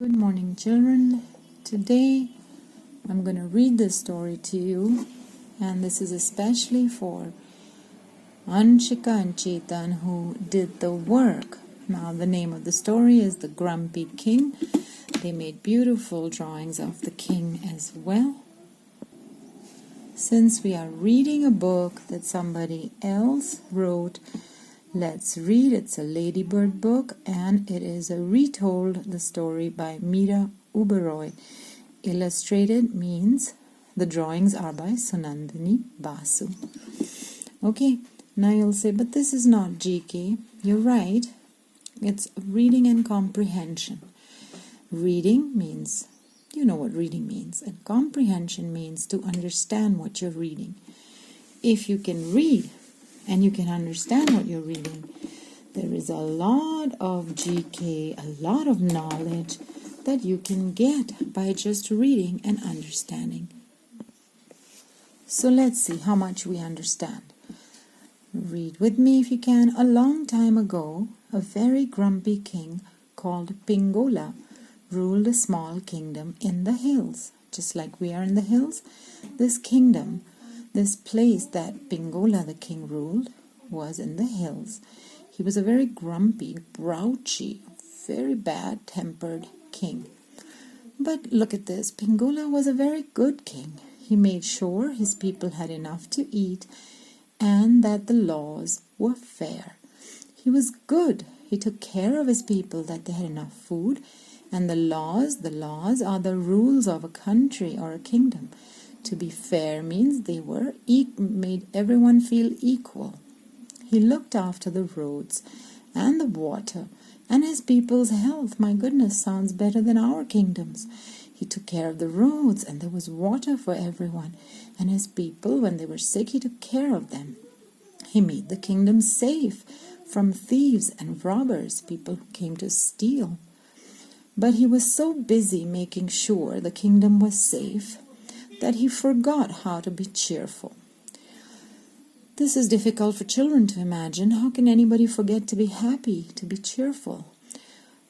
Good morning, children. Today I'm going to read this story to you, and this is especially for Anshika and Chetan who did the work. Now, the name of the story is The Grumpy King. They made beautiful drawings of the king as well. Since we are reading a book that somebody else wrote, let's read. It's a Ladybird book, and it is a retold the story by Meera Oberoi. Illustrated means the drawings are by Sunandini Basu. Okay, now you'll say, but this is not GK. You're right. It's reading and comprehension. Reading means, you know what reading means, and comprehension means to understand what you're reading. If you can read and you can understand what you're reading, there is a lot of GK, a lot of knowledge that you can get by just reading and understanding. So let's see how much we understand. Read with me if you can. A long time ago, a very grumpy king called Pingola ruled a small kingdom in the hills. Just like we are in the hills, this kingdom, this place that Pingola the king ruled, was in the hills. He was a very grumpy, grouchy, very bad-tempered king. But look at this. Pingola was a very good king. He made sure his people had enough to eat and that the laws were fair. He was good. He took care of his people, that they had enough food. And the laws are the rules of a country or a kingdom. To be fair means they were made everyone feel equal. He looked after the roads and the water and his people's health. My goodness, sounds better than our kingdoms. He took care of the roads, and there was water for everyone. And his people, when they were sick, he took care of them. He made the kingdom safe from thieves and robbers, people who came to steal. But he was so busy making sure the kingdom was safe that he forgot how to be cheerful. This is difficult for children to imagine. How can anybody forget to be happy, to be cheerful?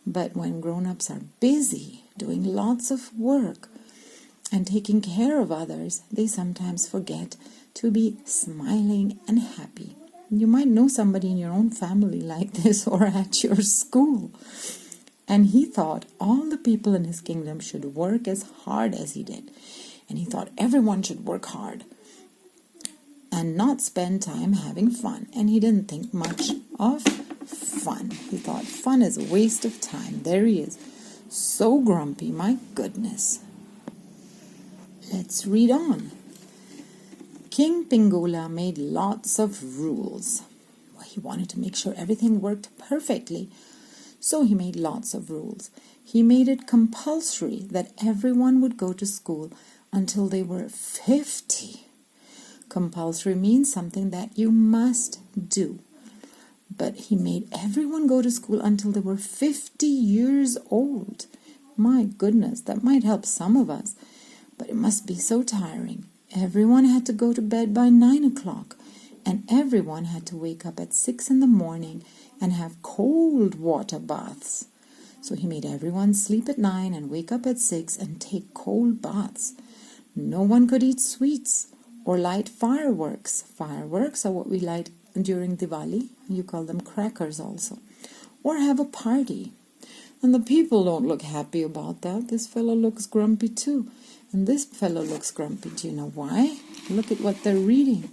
But when grown-ups are busy doing lots of work and taking care of others, they sometimes forget to be smiling and happy. You might know somebody in your own family like this or at your school. And he thought all the people in his kingdom should work as hard as he did. And he thought everyone should work hard and not spend time having fun. And he didn't think much of fun. He thought fun is a waste of time. There he is, so grumpy, my goodness. Let's read on. King Pingola made lots of rules. Well, he wanted to make sure everything worked perfectly. So he made lots of rules. He made it compulsory that everyone would go to school until they were 50. Compulsory means something that you must do. But he made everyone go to school until they were 50 years old. My goodness, that might help some of us, but it must be so tiring. Everyone had to go to bed by 9 o'clock, and everyone had to wake up at 6 in the morning and have cold water baths. So he made everyone sleep at 9 and wake up at 6 and take cold baths. No one could eat sweets or light fireworks. Fireworks are what we light during Diwali. You call them crackers also. Or have a party. And the people don't look happy about that. This fellow looks grumpy too. And this fellow looks grumpy. Do you know why? Look at what they're reading.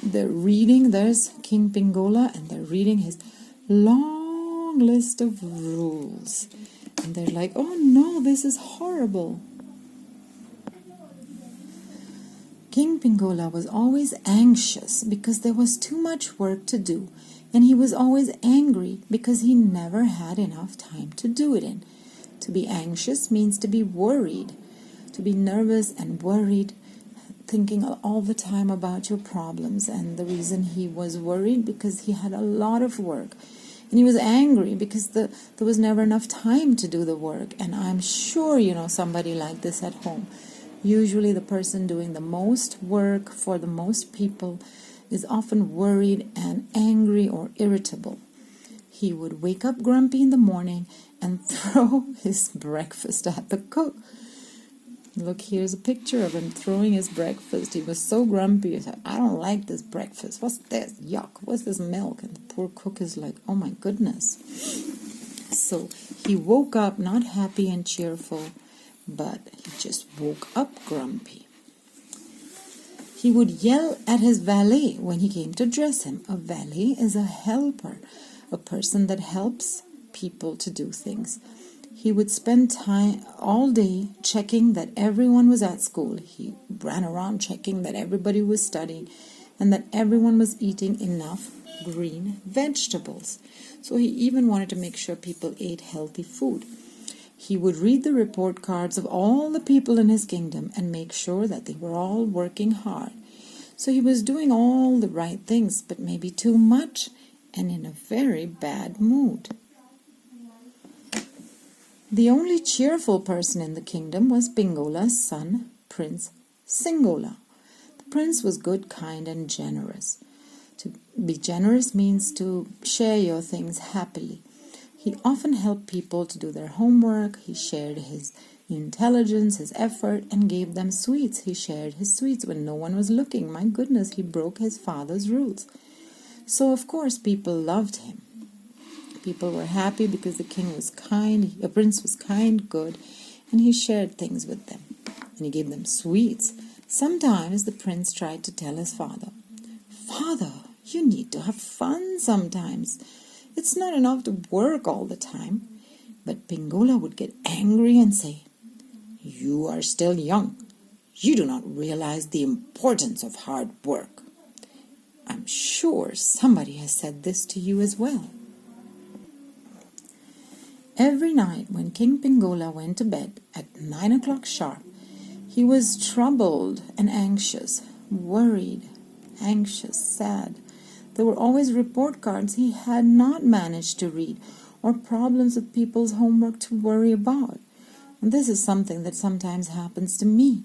They're reading, there's King Pingola, and they're reading his long list of rules. And they're like, oh no, this is horrible. King Pingola was always anxious because there was too much work to do, and he was always angry because he never had enough time to do it in. To be anxious means to be worried, to be nervous and worried, thinking all the time about your problems. And the reason he was worried because he had a lot of work. And he was angry because there was never enough time to do the work. And I'm sure you know somebody like this at home. Usually the person doing the most work for the most people is often worried and angry or irritable. he would wake up grumpy in the morning and throw his breakfast at the cook. Look, here's a picture of him throwing his breakfast. He was so grumpy. He said, I don't like this breakfast. What's this? Yuck. What's this milk? And the poor cook is like, oh my goodness. So he woke up not happy and cheerful, but he just woke up grumpy. He would yell at his valet when he came to dress him. A valet is a helper, a person that helps people to do things. He would spend time all day checking that everyone was at school. He ran around checking that everybody was studying and that everyone was eating enough green vegetables. So he even wanted to make sure people ate healthy food. He would read the report cards of all the people in his kingdom and make sure that they were all working hard. So he was doing all the right things, but maybe too much and in a very bad mood. The only cheerful person in the kingdom was Pingola's son, Prince Singola. The prince was good, kind, and generous. To be generous means to share your things happily. He often helped people to do their homework. He shared his intelligence, his effort, and gave them sweets. He shared his sweets when no one was looking. My goodness, he broke his father's rules. So, of course, people loved him. People were happy because the king was kind, the prince was kind, good, and he shared things with them. And he gave them sweets. Sometimes the prince tried to tell his father, Father, you need to have fun sometimes. It's not enough to work all the time. But Pingola would get angry and say, You are still young. You do not realize the importance of hard work. I'm sure somebody has said this to you as well. Every night when King Pingola went to bed at 9 o'clock sharp, he was troubled and anxious, worried, anxious, sad. There were always report cards he had not managed to read or problems with people's homework to worry about. And this is something that sometimes happens to me.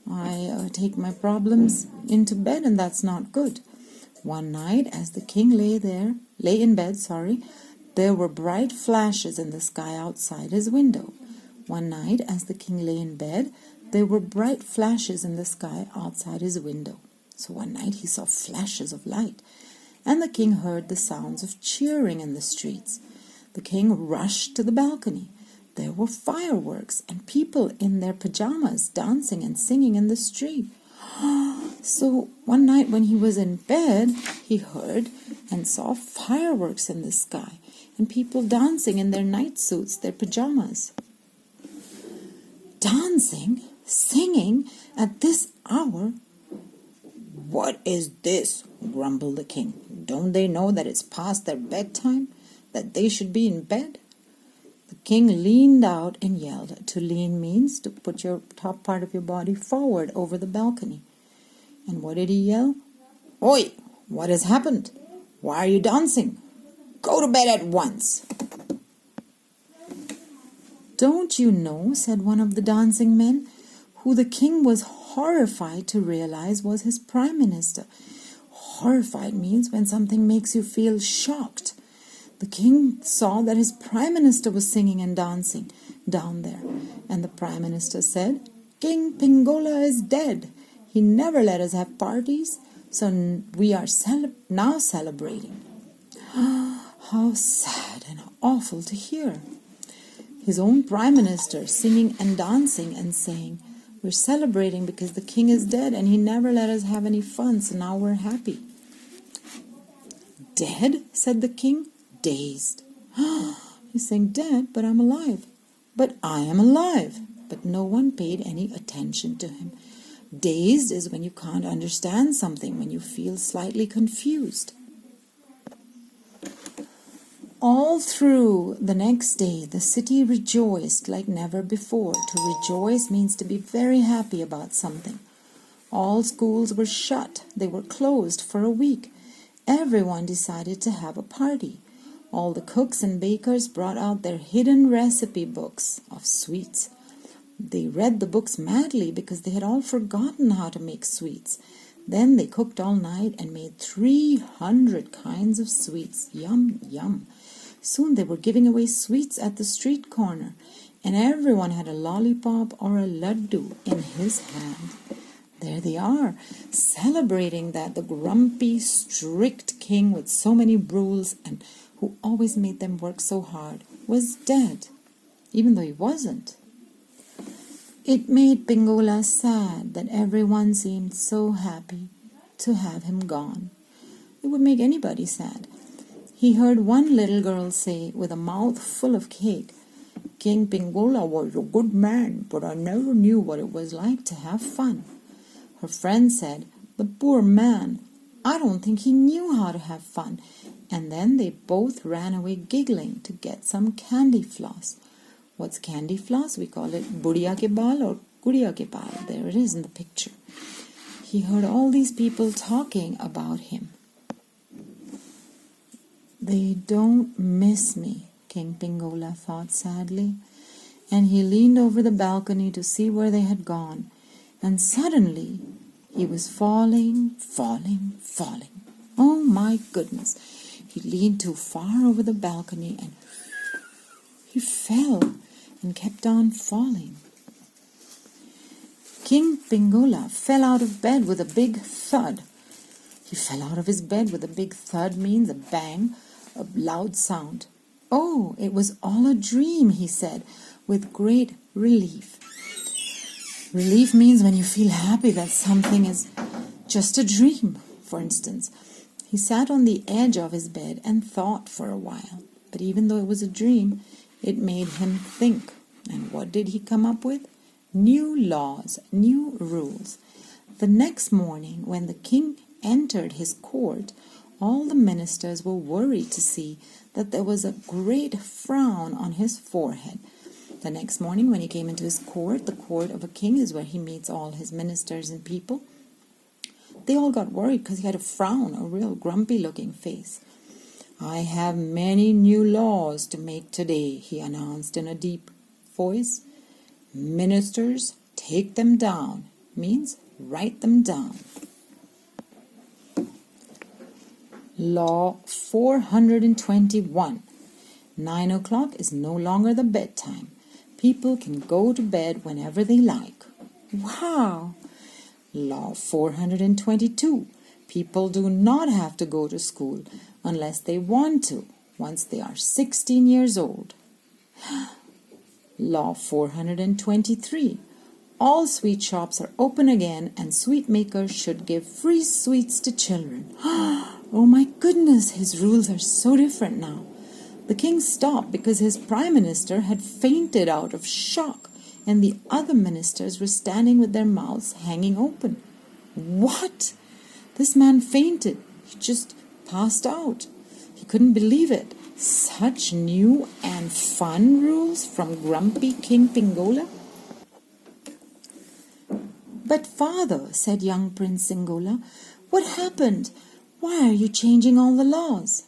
I take my problems into bed, and that's not good. One night, as the king lay in bed, there were bright flashes in the sky outside his window. One night, as the king lay in bed, there were bright flashes in the sky outside his window. So one night he saw flashes of light, and the king heard the sounds of cheering in the streets. The king rushed to the balcony. There were fireworks and people in their pajamas dancing and singing in the street. So one night when he was in bed, he heard and saw fireworks in the sky and people dancing in their night suits, their pajamas. Dancing, singing at this hour? What is this? Grumbled the king. Don't they know that it's past their bedtime? That they should be in bed? The king leaned out and yelled. To lean means to put your top part of your body forward over the balcony. And what did he yell? Oi! What has happened? Why are you dancing? Go to bed at once. Don't you know, said one of the dancing men, who the king was horrified to realize was his prime minister. Horrified means when something makes you feel shocked. The king saw that his prime minister was singing and dancing down there. And the prime minister said, King Pingola is dead. He never let us have parties, so we are now celebrating. How sad and awful to hear. His own prime minister singing and dancing and saying, we're celebrating because the king is dead and he never let us have any fun, so now we're happy. Dead? Said the king, dazed. He's saying, dead, but I'm alive. But I am alive. But no one paid any attention to him. Dazed is when you can't understand something, when you feel slightly confused. All through the next day, the city rejoiced like never before. To rejoice means to be very happy about something. All schools were shut. They were closed for a week. Everyone decided to have a party. All the cooks and bakers brought out their hidden recipe books of sweets. They read the books madly because they had all forgotten how to make sweets. Then they cooked all night and made 300 kinds of sweets. Yum, yum. Soon they were giving away sweets at the street corner, and everyone had a lollipop or a laddu in his hand. There they are, celebrating that the grumpy, strict king with so many rules and who always made them work so hard was dead, even though he wasn't. It made Pingola sad that everyone seemed so happy to have him gone. It would make anybody sad. He heard one little girl say with a mouth full of cake, "King Pingola was a good man, but I never knew what it was like to have fun." Her friend said, "The poor man, I don't think he knew how to have fun." And then they both ran away giggling to get some candy floss. What's candy floss? We call it Budiya ke baal or Gudiya ke baal. There it is in the picture. He heard all these people talking about him. They don't miss me, King Pingola thought sadly, and he leaned over the balcony to see where they had gone, and suddenly he was falling, falling, falling. Oh my goodness! He leaned too far over the balcony and he fell and kept on falling. King Pingola fell out of bed with a big thud. He fell out of his bed with a big thud means a bang, a loud sound. Oh, it was all a dream, he said, with great relief. Relief means when you feel happy that something is just a dream, for instance. He sat on the edge of his bed and thought for a while. But even though it was a dream, it made him think. And what did he come up with? New laws, new rules. The next morning, when the king entered his court, all the ministers were worried to see that there was a great frown on his forehead. The next morning, when he came into his court, the court of a king is where he meets all his ministers and people, they all got worried because he had a frown, a real grumpy-looking face. "I have many new laws to make today," he announced in a deep voice. "Ministers, take them down," means write them down. Law 421. 9 o'clock is no longer the bedtime. People can go to bed whenever they like. Wow! Law 422. People do not have to go to school unless they want to once they are 16 years old. Law 423. All sweet shops are open again and sweet makers should give free sweets to children. Oh my goodness, his rules are so different now. The king stopped because his prime minister had fainted out of shock and the other ministers were standing with their mouths hanging open. What? This man fainted. He just passed out. He couldn't believe it. Such new and fun rules from grumpy King Pingola? "But father," said young Prince Singola, "what happened? Why are you changing all the laws?"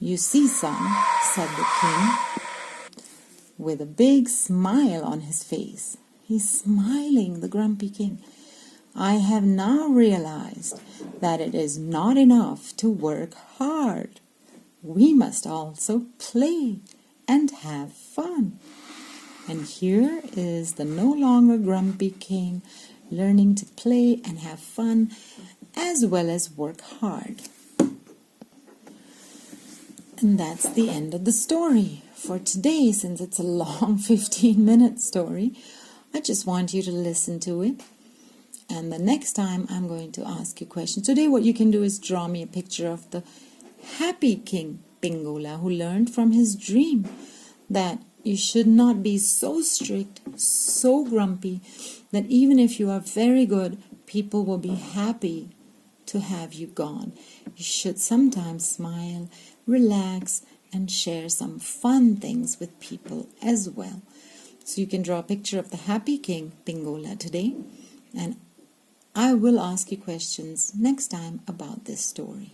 "You see, son," said the king, with a big smile on his face. He's smiling, the grumpy king. "I have now realized that it is not enough to work hard. We must also play and have fun." And here is the no longer grumpy king learning to play and have fun as well as work hard. And that's the end of the story for today. Since it's a long 15-minute story, I just want you to listen to it. And the next time I'm going to ask you questions. Today what you can do is draw me a picture of the happy King Pingola who learned from his dream that you should not be so strict, so grumpy, that even if you are very good, people will be happy to have you gone. You should sometimes smile, relax, and share some fun things with people as well. So you can draw a picture of the happy King Pingola today, and I will ask you questions next time about this story.